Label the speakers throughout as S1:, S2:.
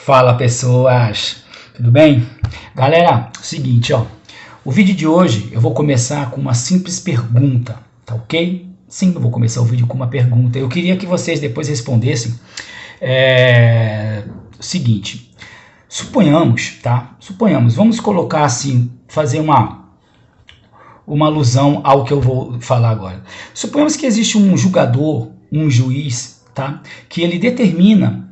S1: Fala pessoas, tudo bem? Galera, seguinte, ó, o vídeo de hoje eu vou começar com uma simples pergunta, tá ok? Sim, eu vou começar o vídeo com uma pergunta. Eu queria que vocês depois respondessem o seguinte, suponhamos, tá? Suponhamos, vamos colocar assim, fazer uma alusão ao que eu vou falar agora. Suponhamos que existe um julgador, um juiz, tá? Que ele determina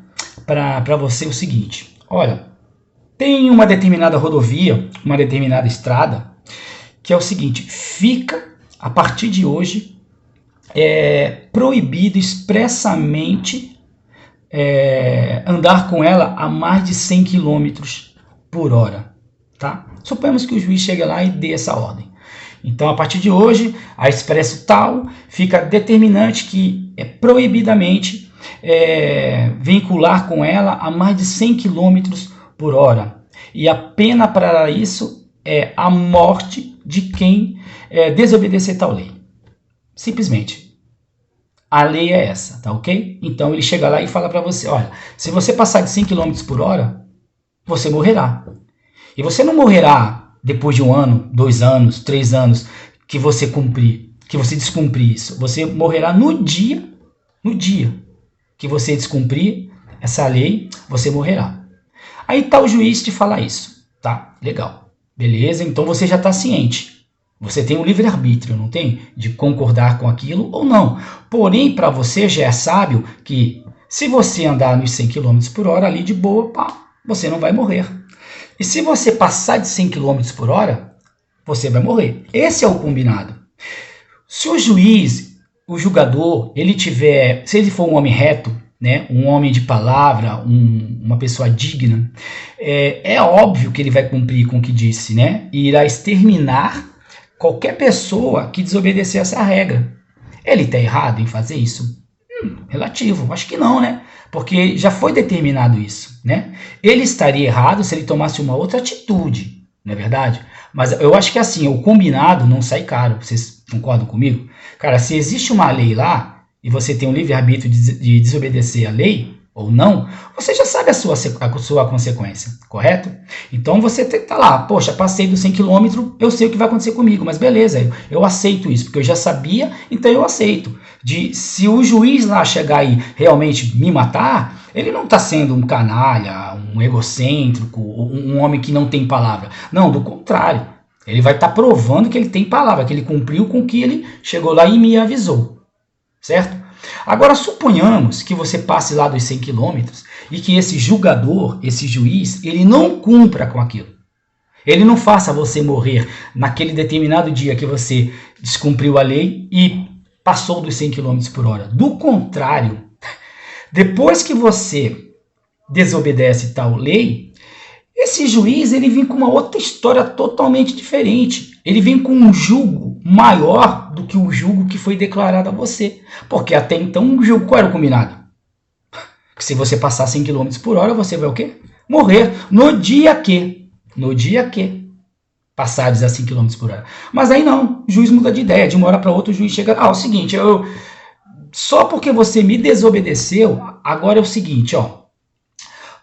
S1: para você o seguinte: olha, tem uma determinada rodovia, uma determinada estrada, que é o seguinte, fica a partir de hoje proibido expressamente andar com ela a mais de 100 km por hora, tá? Suponhamos que o juiz chegue lá e dê essa ordem. Então, a partir de hoje, a expresso tal fica determinante que é proibidamente vincular com ela a mais de 100 km por hora. E a pena para isso é a morte de quem desobedecer tal lei. Simplesmente. A lei é essa, tá ok? Então ele chega lá e fala para você, olha, se você passar de 100 km por hora, você morrerá. E você não morrerá depois de 1 ano, 2 anos, 3 anos que você descumprir isso. Você morrerá no dia que você descumprir essa lei, você morrerá. Aí tá o juiz te falar isso, tá? Legal, beleza, então você já está ciente. Você tem o livre-arbítrio, não tem? De concordar com aquilo ou não. Porém, para você já é sábio que se você andar nos 100 km por hora ali de boa, pá, você não vai morrer. E se você passar de 100 km por hora, você vai morrer. Esse é o combinado. Se o juiz, o julgador, se ele for um homem reto, né, um homem de palavra, uma pessoa digna, é óbvio que ele vai cumprir com o que disse, né, e irá exterminar qualquer pessoa que desobedecer essa regra. Ele está errado em fazer isso? Relativo, acho que não, né? Porque já foi determinado isso, né? Ele estaria errado se ele tomasse uma outra atitude, não é verdade? Mas eu acho que assim, o combinado não sai caro, vocês concordam comigo? Cara, se existe uma lei lá e você tem o livre-arbítrio de desobedecer a lei ou não, você já sabe a sua consequência, correto? Então você tá lá, poxa, passei dos 100 km, eu sei o que vai acontecer comigo, mas beleza, eu aceito isso, porque eu já sabia, então eu aceito. Se o juiz lá chegar e realmente me matar, ele não está sendo um canalha, um egocêntrico, um homem que não tem palavra. Não, do contrário. Ele vai estar provando que ele tem palavra, que ele cumpriu com o que ele chegou lá e me avisou. Certo? Agora, suponhamos que você passe lá dos 100 km e que esse julgador, esse juiz, ele não cumpra com aquilo. Ele não faça você morrer naquele determinado dia que você descumpriu a lei e passou dos 100 km por hora. Do contrário, depois que você desobedece tal lei, esse juiz ele vem com uma outra história totalmente diferente. Ele vem com um julgo maior do que o julgo que foi declarado a você. Porque até então, o julgo, qual era o combinado? Que se você passar 100 km por hora, você vai o quê? Morrer. No dia que passares a 100 km por hora. Mas aí não, o juiz muda de ideia. De uma hora para outra o juiz chega, é o seguinte, só porque você me desobedeceu, agora é o seguinte, ó,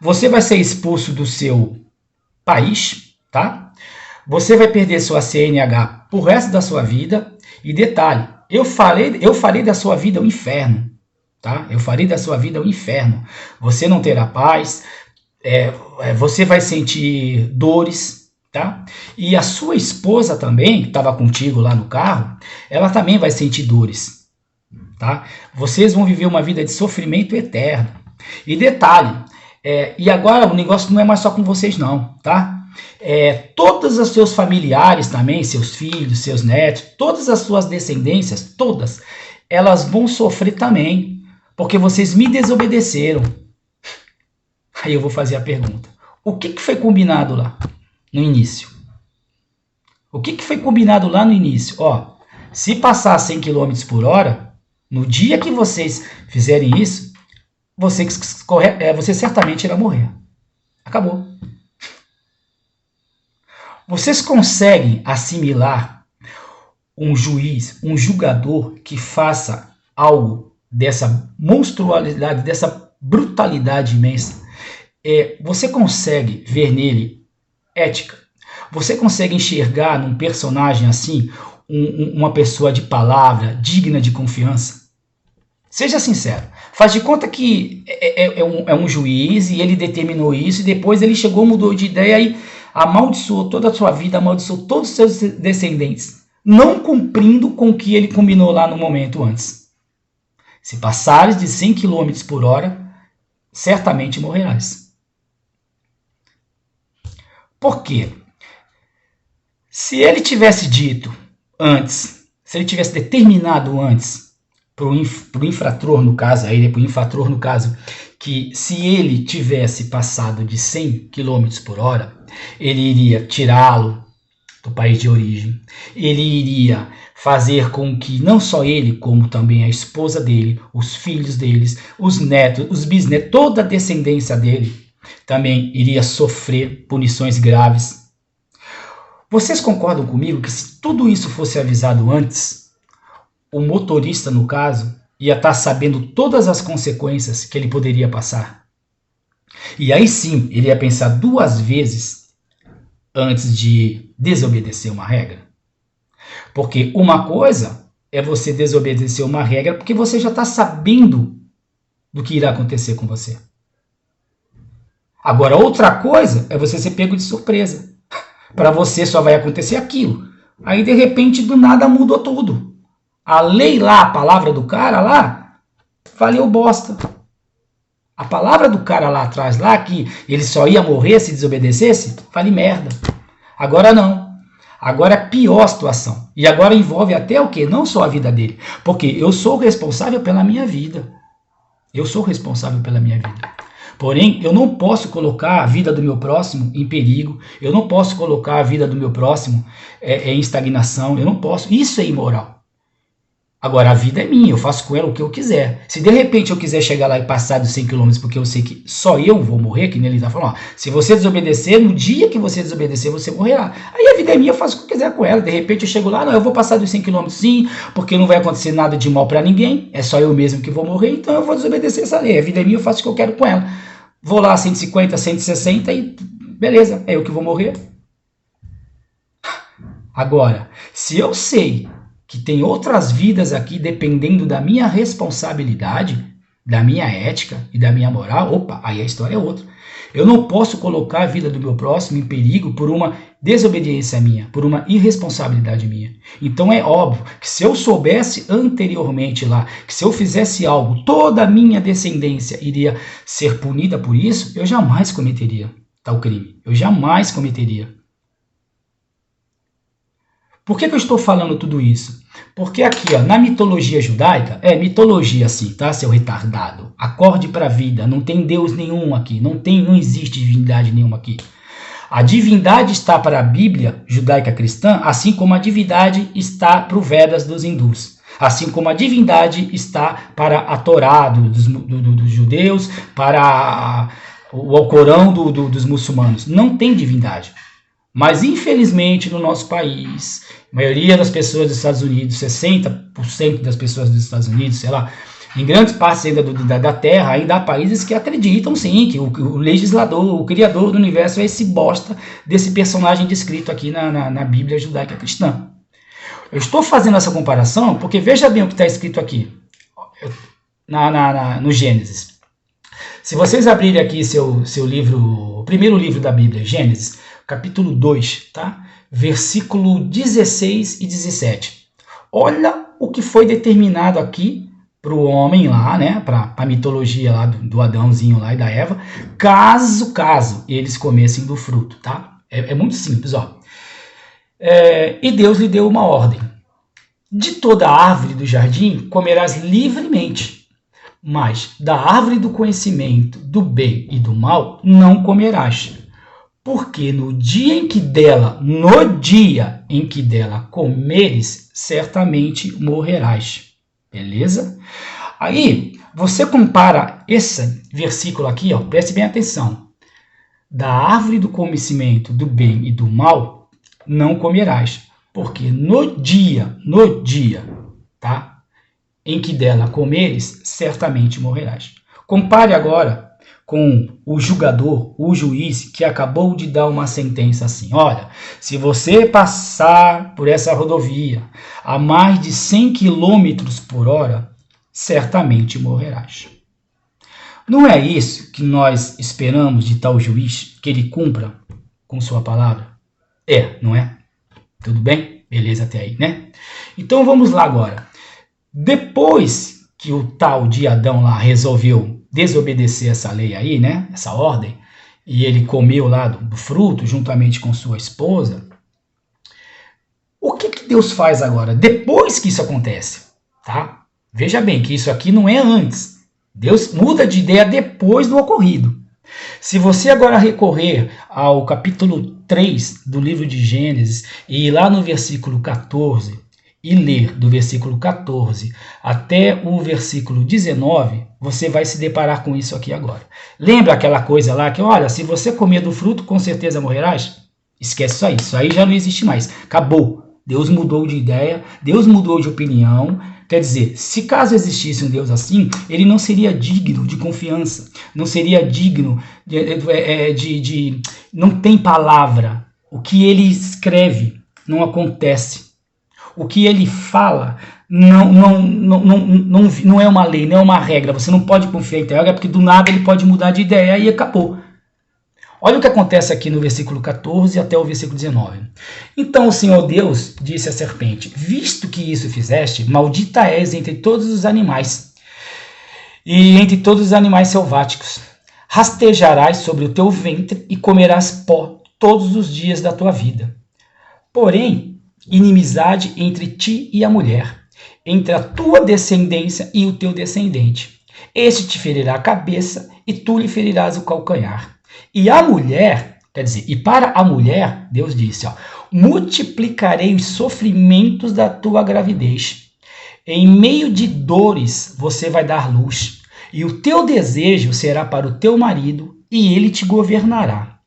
S1: você vai ser expulso do seu país, tá? Você vai perder sua CNH pro resto da sua vida. E detalhe, eu farei da sua vida um inferno, tá? Eu farei da sua vida um inferno. Você não terá paz, você vai sentir dores, tá? E a sua esposa também, que estava contigo lá no carro, ela também vai sentir dores, tá? Vocês vão viver uma vida de sofrimento eterno. E detalhe, e agora o negócio não é mais só com vocês não, tá? Todos os seus familiares também, seus filhos, seus netos, todas as suas descendências, todas, elas vão sofrer também, porque vocês me desobedeceram. Aí eu vou fazer a pergunta, o que foi combinado lá no início? O que foi combinado lá no início? Ó, se passar 100 km por hora, no dia que vocês fizerem isso, você certamente irá morrer. Acabou. Vocês conseguem assimilar um juiz, um julgador que faça algo dessa monstruosidade, dessa brutalidade imensa? você consegue ver nele ética? Você consegue enxergar num personagem assim uma pessoa de palavra, digna de confiança? Seja sincero. Faz de conta que é um juiz e ele determinou isso e depois ele chegou, mudou de ideia e amaldiçoou toda a sua vida, amaldiçoou todos os seus descendentes, não cumprindo com o que ele combinou lá no momento antes. Se passares de 100 km por hora, certamente morrerás. Por quê? Se ele tivesse dito antes, se ele tivesse determinado antes, para o infrator, no caso, que se ele tivesse passado de 100 km por hora, ele iria tirá-lo do país de origem, ele iria fazer com que não só ele, como também a esposa dele, os filhos deles, os netos, os bisnetos, toda a descendência dele, também iria sofrer punições graves. Vocês concordam comigo que se tudo isso fosse avisado antes, o motorista, no caso, ia estar sabendo todas as consequências que ele poderia passar? E aí sim, ele ia pensar 2 vezes antes de desobedecer uma regra. Porque uma coisa é você desobedecer uma regra porque você já está sabendo do que irá acontecer com você. Agora, outra coisa é você ser pego de surpresa. Para você só vai acontecer aquilo. Aí, de repente, do nada mudou tudo. A lei lá, a palavra do cara lá, valeu bosta. A palavra do cara lá atrás, lá, que ele só ia morrer se desobedecesse, vale merda. Agora não. Agora é pior a situação. E agora envolve até o quê? Não só a vida dele. Porque eu sou responsável pela minha vida. Eu sou responsável pela minha vida. Porém, eu não posso colocar a vida do meu próximo em perigo. Eu não posso colocar a vida do meu próximo em estagnação. Eu não posso. Isso é imoral. Agora, a vida é minha, eu faço com ela o que eu quiser. Se de repente eu quiser chegar lá e passar dos 100 km porque eu sei que só eu vou morrer, que nem ele está falando, ó, se você desobedecer, no dia que você desobedecer, você morrerá. Aí a vida é minha, eu faço o que eu quiser com ela. De repente eu chego lá, não, eu vou passar dos 100 km sim, porque não vai acontecer nada de mal para ninguém, é só eu mesmo que vou morrer, então eu vou desobedecer essa lei. A vida é minha, eu faço o que eu quero com ela. Vou lá a 150, 160 e beleza, é eu que vou morrer. Agora, se eu sei que tem outras vidas aqui dependendo da minha responsabilidade, da minha ética e da minha moral, opa, aí a história é outra. Eu não posso colocar a vida do meu próximo em perigo por uma desobediência minha, por uma irresponsabilidade minha. Então é óbvio que se eu soubesse anteriormente lá, que se eu fizesse algo, toda a minha descendência iria ser punida por isso, eu jamais cometeria tal crime. Eu jamais cometeria. Por que eu estou falando tudo isso? Porque aqui, ó, na mitologia judaica, mitologia assim, tá, seu retardado? Acorde para a vida, não tem Deus nenhum aqui, não existe divindade nenhuma aqui. A divindade está para a Bíblia judaica cristã, assim como a divindade está para o Vedas dos hindus. Assim como a divindade está para a Torá dos judeus, para o Alcorão dos muçulmanos. Não tem divindade. Mas, infelizmente, no nosso país, a maioria das pessoas dos Estados Unidos, 60% das pessoas dos Estados Unidos, sei lá, em grandes partes ainda da Terra, ainda há países que acreditam, sim, que o legislador, o criador do universo é esse bosta desse personagem descrito aqui na Bíblia judaica cristã. Eu estou fazendo essa comparação porque veja bem o que está escrito aqui, no Gênesis. Se vocês abrirem aqui seu livro, o primeiro livro da Bíblia, Gênesis, capítulo 2, tá? Versículo 16 e 17. Olha o que foi determinado aqui para o homem lá, né? Para a mitologia lá do Adãozinho lá e da Eva, caso eles comessem do fruto, tá? É muito simples, ó. E Deus lhe deu uma ordem. De toda árvore do jardim comerás livremente, mas da árvore do conhecimento do bem e do mal não comerás. Porque no dia em que dela comeres, certamente morrerás. Beleza? Aí, você compara esse versículo aqui, ó, preste bem atenção. Da árvore do conhecimento do bem e do mal, não comerás. Porque no dia, tá? Em que dela comeres, certamente morrerás. Compare agora com o julgador, o juiz, que acabou de dar uma sentença assim: olha, se você passar por essa rodovia a mais de 100 km por hora, certamente morrerás. Não é isso que nós esperamos de tal juiz, que ele cumpra com sua palavra? Não é? Tudo bem? Beleza até aí, né? Então vamos lá agora. Depois que o tal de Adão lá resolveu desobedecer essa lei aí, né? Essa ordem, e ele comeu lá do fruto juntamente com sua esposa, o que Deus faz agora? Depois que isso acontece, tá? Veja bem que isso aqui não é antes. Deus muda de ideia depois do ocorrido. Se você agora recorrer ao capítulo 3 do livro de Gênesis e ir lá no versículo 14 e ler do versículo 14 até o versículo 19, você vai se deparar com isso aqui agora. Lembra aquela coisa lá que, olha, se você comer do fruto, com certeza morrerás? Esquece isso aí já não existe mais. Acabou. Deus mudou de ideia, Deus mudou de opinião. Quer dizer, se caso existisse um Deus assim, ele não seria digno de confiança, não seria digno não tem palavra. O que ele escreve não acontece. O que ele fala não é uma lei, não é uma regra. Você não pode confiar em regra, porque do nada ele pode mudar de ideia e acabou. Olha o que acontece aqui no versículo 14 até o versículo 19. Então o Senhor Deus disse à serpente: visto que isso fizeste, maldita és entre todos os animais e entre todos os animais selváticos. Rastejarás sobre o teu ventre e comerás pó todos os dias da tua vida. Porém, inimizade entre ti e a mulher, entre a tua descendência e o teu descendente. Este te ferirá a cabeça e tu lhe ferirás o calcanhar. E a mulher, quer dizer, e para a mulher, Deus disse, multiplicarei os sofrimentos da tua gravidez. Em meio de dores você vai dar luz, e o teu desejo será para o teu marido, e ele te governará.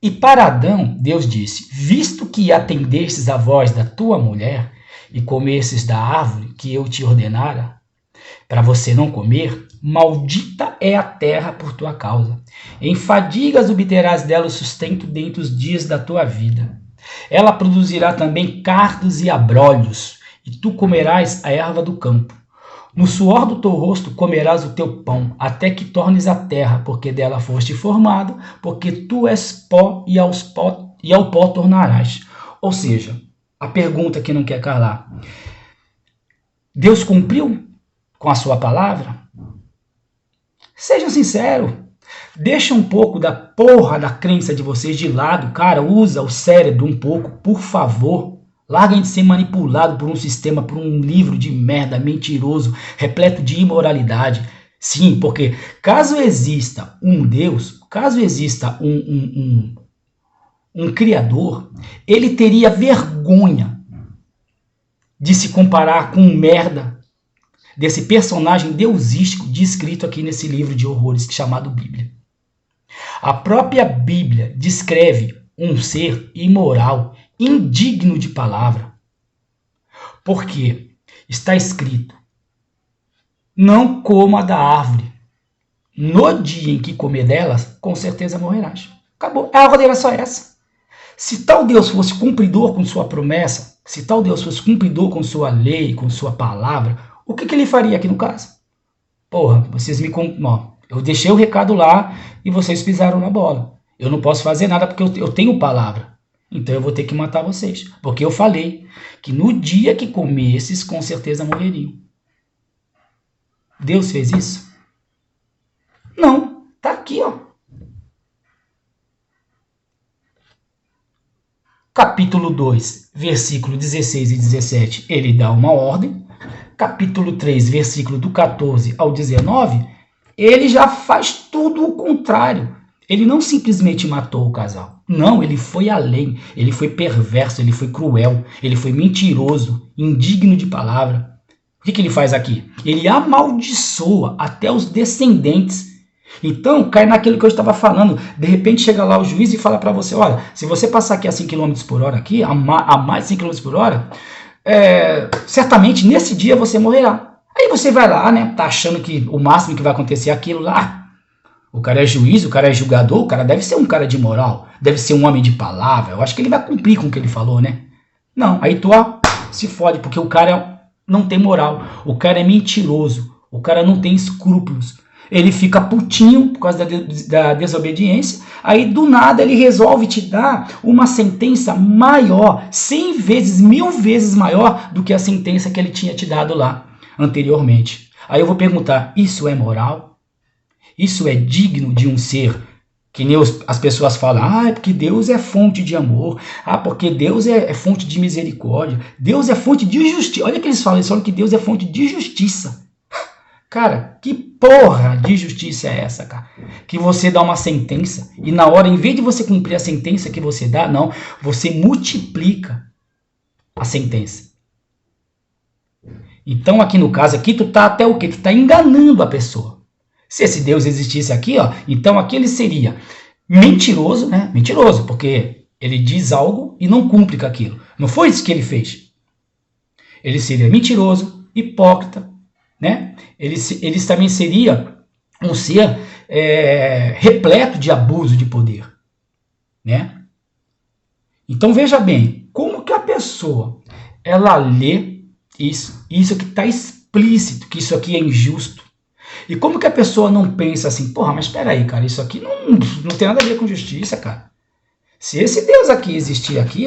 S1: E para Adão, Deus disse, visto que atendestes à voz da tua mulher, e comestes da árvore que eu te ordenara, para você não comer, maldita é a terra por tua causa. Em fadigas obterás dela o sustento dentre os dias da tua vida. Ela produzirá também cardos e abrolhos, e tu comerás a erva do campo. No suor do teu rosto comerás o teu pão, até que tornes a terra, porque dela foste formado, porque tu és pó e ao pó tornarás. Ou seja, a pergunta que não quer calar. Deus cumpriu com a sua palavra? Seja sincero. Deixa um pouco da porra da crença de vocês de lado, cara. Usa o cérebro um pouco, por favor. Larguem de ser manipulado por um sistema, por um livro de merda, mentiroso, repleto de imoralidade. Sim, porque caso exista um Deus, caso exista um Criador, ele teria vergonha de se comparar com um merda desse personagem deusístico descrito aqui nesse livro de horrores chamado Bíblia. A própria Bíblia descreve um ser imoral, indigno de palavra. Porque está escrito, não coma da árvore. No dia em que comer delas, com certeza morrerás. Acabou. A ordem era só essa. Se tal Deus fosse cumpridor com sua promessa, se tal Deus fosse cumpridor com sua lei, com sua palavra, o que ele faria aqui no caso? Porra, vocês me... eu deixei o recado lá e vocês pisaram na bola. Eu não posso fazer nada porque eu tenho palavra. Então eu vou ter que matar vocês. Porque eu falei que no dia que comesses, com certeza morreriam. Deus fez isso? Não. Tá aqui, ó. Capítulo 2, versículo 16 e 17, ele dá uma ordem. Capítulo 3, versículo do 14 ao 19, ele já faz tudo o contrário. Ele não simplesmente matou o casal. Não, ele foi além. Ele foi perverso, ele foi cruel, ele foi mentiroso, indigno de palavra. O que ele faz aqui? Ele amaldiçoa até os descendentes. Então, cai naquilo que eu estava falando. De repente chega lá o juiz e fala para você, olha, se você passar aqui a 100 km por hora, aqui, a mais de 100 km por hora, certamente nesse dia você morrerá. Aí você vai lá, né, tá achando que o máximo que vai acontecer é aquilo lá. O cara é juiz, o cara é julgador, o cara deve ser um cara de moral, deve ser um homem de palavra. Eu acho que ele vai cumprir com o que ele falou, né? Não, aí tu se fode, porque o cara não tem moral, o cara é mentiroso, o cara não tem escrúpulos. Ele fica putinho por causa da desobediência, aí do nada ele resolve te dar uma sentença maior, 100 vezes, 1000 vezes maior do que a sentença que ele tinha te dado lá anteriormente. Aí eu vou perguntar, isso é moral? Isso é digno de um ser que nem as pessoas falam, é porque Deus é fonte de amor, porque Deus é fonte de misericórdia, Deus é fonte de justiça. Olha que eles falam que Deus é fonte de justiça. Cara, que porra de justiça é essa, cara? Que você dá uma sentença e na hora, em vez de você cumprir a sentença que você dá, não, você multiplica a sentença. Então aqui no caso aqui, tu tá até o quê? Tu tá enganando a pessoa. Se esse Deus existisse aqui, então aqui ele seria mentiroso, né? Mentiroso, porque ele diz algo e não cumpre com aquilo. Não foi isso que ele fez. Ele seria mentiroso, hipócrita, né? Ele também seria um ser repleto de abuso de poder, né? Então veja bem, como que a pessoa ela lê isso que está explícito, que isso aqui é injusto, e como que a pessoa não pensa assim, porra, mas espera aí, cara, isso aqui não tem nada a ver com justiça, cara. Se esse Deus aqui existir aqui,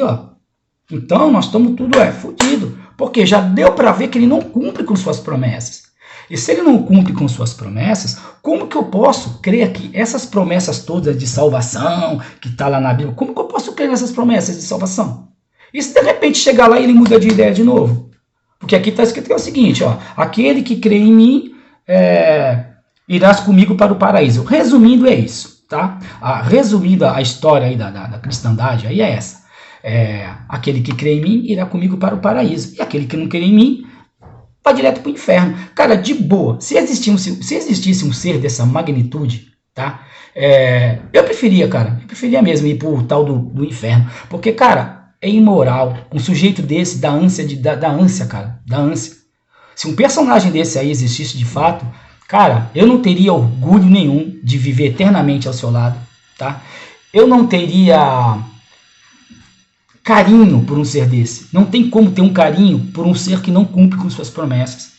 S1: então nós estamos tudo fodido, porque já deu para ver que ele não cumpre com suas promessas. E se ele não cumpre com suas promessas, como que eu posso crer que essas promessas todas de salvação, que está lá na Bíblia, como que eu posso crer nessas promessas de salvação? E se de repente chegar lá e ele muda de ideia de novo? Porque aqui está escrito que é o seguinte, aquele que crê em mim, irás comigo para o paraíso. Resumindo, é isso, tá? Resumindo a história aí da cristandade, aí é essa. Aquele que crê em mim, irá comigo para o paraíso. E aquele que não crê em mim, vai direto para o inferno. Cara, de boa, se existisse um ser dessa magnitude, tá? Eu preferia mesmo ir pro tal do inferno. Porque, cara, é imoral. Um sujeito desse, da ânsia, cara. Da ânsia. Se um personagem desse aí existisse de fato, cara, eu não teria orgulho nenhum de viver eternamente ao seu lado, tá? Eu não teria carinho por um ser desse. Não tem como ter um carinho por um ser que não cumpre com suas promessas.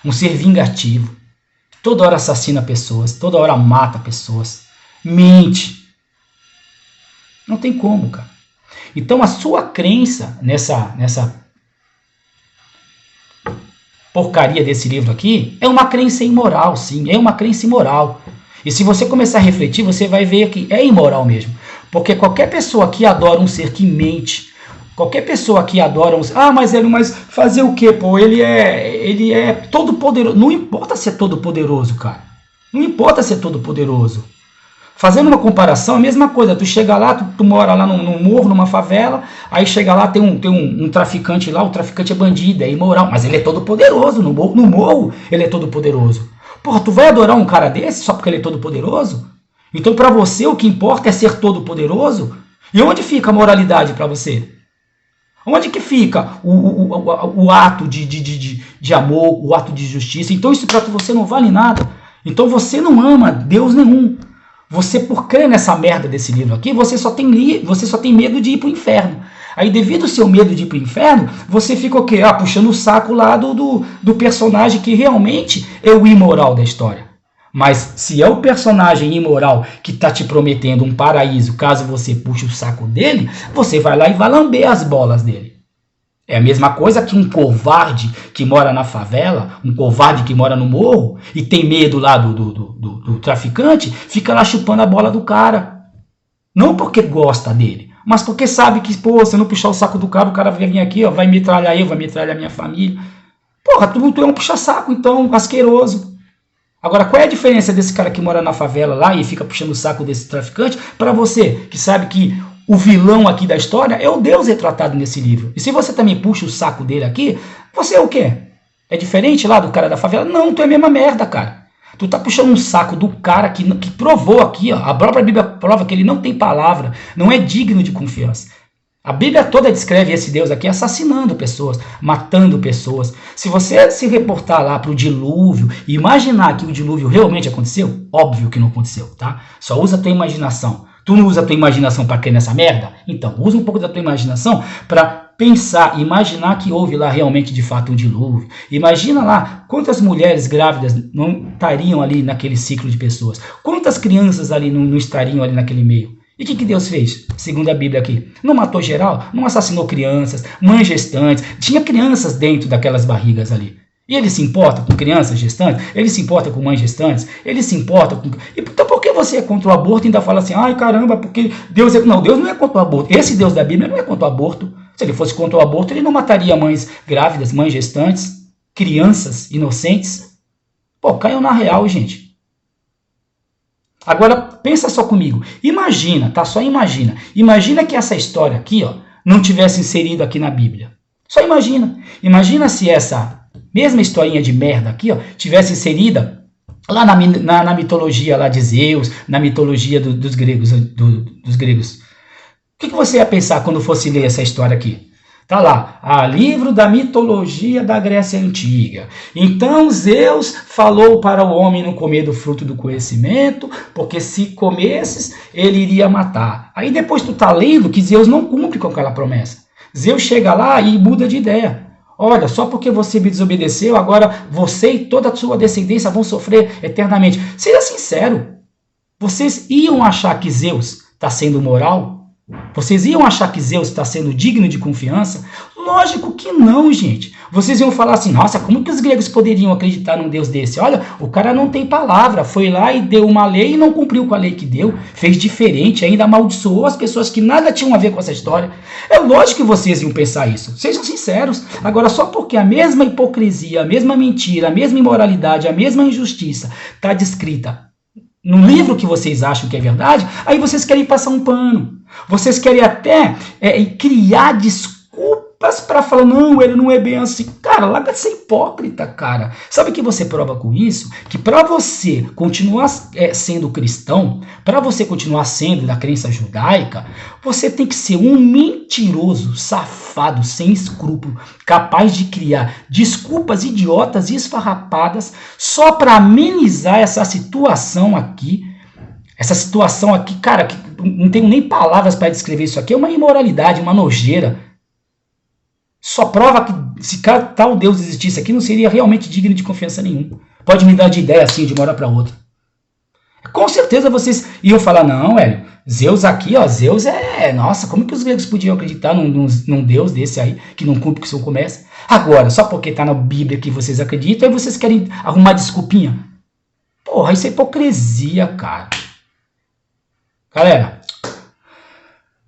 S1: Um ser vingativo. Toda hora assassina pessoas, toda hora mata pessoas, mente. Não tem como, cara. Então a sua crença nessa porcaria desse livro aqui é uma crença imoral, sim. É uma crença imoral. E se você começar a refletir, você vai ver que é imoral mesmo. Porque qualquer pessoa que adora um ser que mente, qualquer pessoa que adora um ser... mas fazer o quê, pô? Ele é todo poderoso. Não importa ser todo poderoso, cara. Não importa ser todo poderoso. Fazendo uma comparação, a mesma coisa. Tu chega lá, tu mora lá num morro, numa favela, aí chega lá, tem um traficante lá, o traficante é bandido, é imoral, mas ele é todo poderoso. No morro, ele é todo poderoso. Porra, tu vai adorar um cara desse só porque ele é todo poderoso? Então, para você, o que importa é ser todo-poderoso? E onde fica a moralidade para você? Onde que fica o ato de amor, o ato de justiça? Então, isso para você não vale nada. Então, você não ama Deus nenhum. Você, por crer nessa merda desse livro aqui, você só tem medo de ir para o inferno. Aí, devido ao seu medo de ir para o inferno, você fica o quê? Puxando o saco lá do personagem que realmente é o imoral da história. Mas se é o personagem imoral que está te prometendo um paraíso, caso você puxe o saco dele, você vai lá e vai lamber as bolas dele. É a mesma coisa que um covarde que mora na favela, um covarde que mora no morro e tem medo lá do traficante, fica lá chupando a bola do cara. Não porque gosta dele, mas porque sabe que, pô, se eu não puxar o saco do cara, o cara vai vir aqui, vai metralhar eu, vai metralhar minha família. Porra, tu é um puxa-saco, então, asqueroso. Agora, qual é a diferença desse cara que mora na favela lá e fica puxando o saco desse traficante para você, que sabe que o vilão aqui da história é o Deus retratado nesse livro? E se você também puxa o saco dele aqui, você é o quê? É diferente lá do cara da favela? Não, tu é a mesma merda, cara. Tu tá puxando um saco do cara que provou aqui, a própria Bíblia prova que ele não tem palavra, não é digno de confiança. A Bíblia toda descreve esse Deus aqui assassinando pessoas, matando pessoas. Se você se reportar lá para o dilúvio e imaginar que o dilúvio realmente aconteceu, óbvio que não aconteceu, tá? Só usa a tua imaginação. Tu não usa a tua imaginação para crer nessa merda? Então, usa um pouco da tua imaginação para pensar, imaginar que houve lá realmente de fato um dilúvio. Imagina lá quantas mulheres grávidas não estariam ali naquele ciclo de pessoas. Quantas crianças ali não estariam ali naquele meio. E o que Deus fez, segundo a Bíblia aqui? Não matou geral, não assassinou crianças, mães gestantes, tinha crianças dentro daquelas barrigas ali. E ele se importa com crianças gestantes? Ele se importa com mães gestantes? Ele se importa com... Então por que você é contra o aborto e ainda fala assim, ai caramba, porque Deus é... Não, Deus não é contra o aborto. Esse Deus da Bíblia não é contra o aborto. Se ele fosse contra o aborto, ele não mataria mães grávidas, mães gestantes, crianças inocentes. Pô, caiu na real, gente. Agora, pensa só comigo. Imagina, tá? Só imagina. Imagina que essa história aqui, ó, não tivesse inserido aqui na Bíblia. Só imagina. Imagina se essa mesma historinha de merda aqui, ó, tivesse inserida lá na mitologia lá de Zeus, na mitologia dos gregos. Dos gregos. O que você ia pensar quando fosse ler essa história aqui? Tá lá, livro da mitologia da Grécia Antiga. Então Zeus falou para o homem não comer do fruto do conhecimento, porque se comesses, ele iria matar. Aí depois tu tá lendo que Zeus não cumpre com aquela promessa. Zeus chega lá e muda de ideia. Olha, só porque você me desobedeceu, agora você e toda a sua descendência vão sofrer eternamente. Seja sincero, vocês iam achar que Zeus está sendo moral? Vocês iam achar que Zeus está sendo digno de confiança? Lógico que não, gente. Vocês iam falar assim, nossa, como que os gregos poderiam acreditar num Deus desse? Olha, o cara não tem palavra, foi lá e deu uma lei e não cumpriu com a lei que deu, fez diferente, ainda amaldiçoou as pessoas que nada tinham a ver com essa história. É lógico que vocês iam pensar isso, sejam sinceros. Agora, só porque a mesma hipocrisia, a mesma mentira, a mesma imoralidade, a mesma injustiça está descrita no livro que vocês acham que é verdade, aí vocês querem passar um pano. Vocês querem até criar desculpas para falar, não, ele não é bem assim. Cara, larga de ser hipócrita, cara. Sabe o que você prova com isso? Que para você continuar sendo cristão, para você continuar sendo da crença judaica, você tem que ser um mentiroso, safado, sem escrúpulo, capaz de criar desculpas idiotas e esfarrapadas só para amenizar essa situação aqui. Essa situação aqui, cara, que não tenho nem palavras para descrever isso aqui, é uma imoralidade, uma nojeira. Só prova que se tal Deus existisse aqui, não seria realmente digno de confiança nenhuma. Pode me dar de ideia assim, de uma hora para outra. Com certeza vocês iam falar, não, Hélio, Zeus aqui, ó, Zeus nossa, como que os gregos podiam acreditar num Deus desse aí, que não cumpre com o seu comércio? Agora, só porque tá na Bíblia que vocês acreditam, aí vocês querem arrumar desculpinha? Porra, isso é hipocrisia, cara. Galera,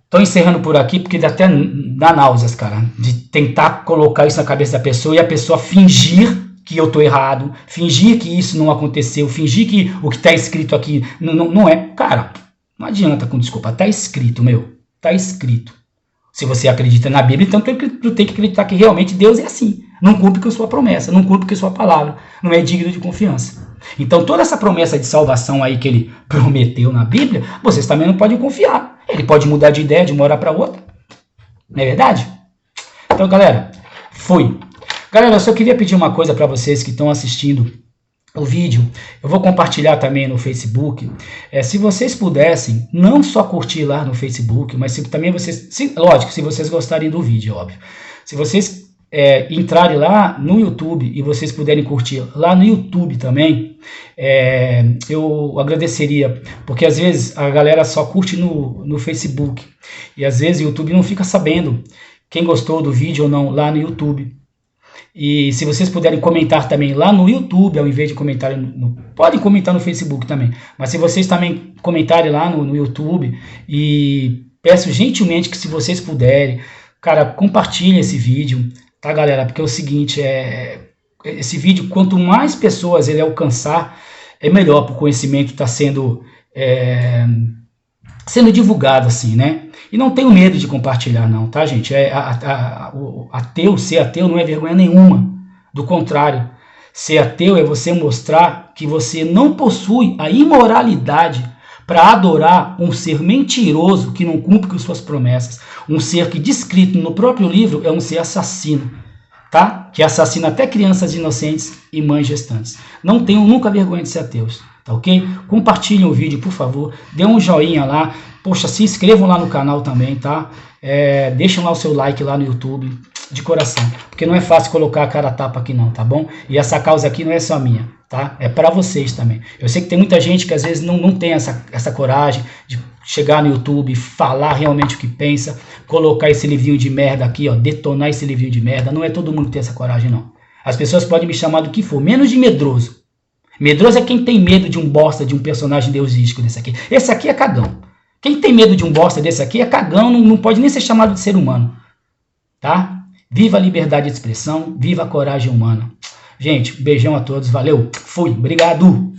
S1: tô encerrando por aqui porque dá até náuseas, cara, de tentar colocar isso na cabeça da pessoa e a pessoa fingir que eu tô errado, fingir que isso não aconteceu, fingir que o que tá escrito aqui não é. Cara, não adianta com desculpa, tá escrito, tá escrito. Se você acredita na Bíblia, então tu tem que acreditar que realmente Deus é assim. Não cumpre com sua promessa, não cumpre com sua palavra, não é digno de confiança. Então toda essa promessa de salvação aí que ele prometeu na Bíblia, vocês também não podem confiar. Ele pode mudar de ideia de uma hora para outra. Não é verdade? Então, galera, fui. Galera, eu só queria pedir uma coisa para vocês que estão assistindo o vídeo. Eu vou compartilhar também no Facebook. Se vocês pudessem, não só curtir lá no Facebook, mas também vocês... lógico, se vocês gostarem do vídeo, óbvio. Se vocês entrarem lá no YouTube e vocês puderem curtir lá no YouTube também, eu agradeceria, porque às vezes a galera só curte no Facebook e às vezes o YouTube não fica sabendo quem gostou do vídeo ou não lá no YouTube. E se vocês puderem comentar também lá no YouTube, ao invés de comentarem podem comentar no Facebook também, mas se vocês também comentarem lá no YouTube, e peço gentilmente que se vocês puderem, cara, compartilhem esse vídeo, tá, galera? Porque é o seguinte, esse vídeo, quanto mais pessoas ele alcançar, é melhor, para o conhecimento estar sendo divulgado assim, né? E não tenho medo de compartilhar não, tá, gente? Ser ateu não é vergonha nenhuma. Do contrário, ser ateu é você mostrar que você não possui a imoralidade para adorar um ser mentiroso que não cumpre com suas promessas, um ser que, descrito no próprio livro, é um ser assassino, tá? Que assassina até crianças inocentes e mães gestantes. Não tenham nunca vergonha de ser ateus, tá ok? Compartilhem o vídeo, por favor, dê um joinha lá, poxa, se inscrevam lá no canal também, tá? Deixem lá o seu like lá no YouTube, de coração, porque não é fácil colocar a cara a tapa aqui não, tá bom? E essa causa aqui não é só minha, tá? É para vocês também. Eu sei que tem muita gente que às vezes não tem essa coragem de chegar no YouTube, falar realmente o que pensa, colocar esse livrinho de merda aqui, ó, detonar esse livrinho de merda. Não é todo mundo que tem essa coragem, não. As pessoas podem me chamar do que for, menos de medroso. Medroso é quem tem medo de um bosta, de um personagem deusístico desse aqui. Esse aqui é cagão. Quem tem medo de um bosta desse aqui é cagão, não pode nem ser chamado de ser humano, tá? Viva a liberdade de expressão, viva a coragem humana. Gente, beijão a todos, valeu, fui, obrigado!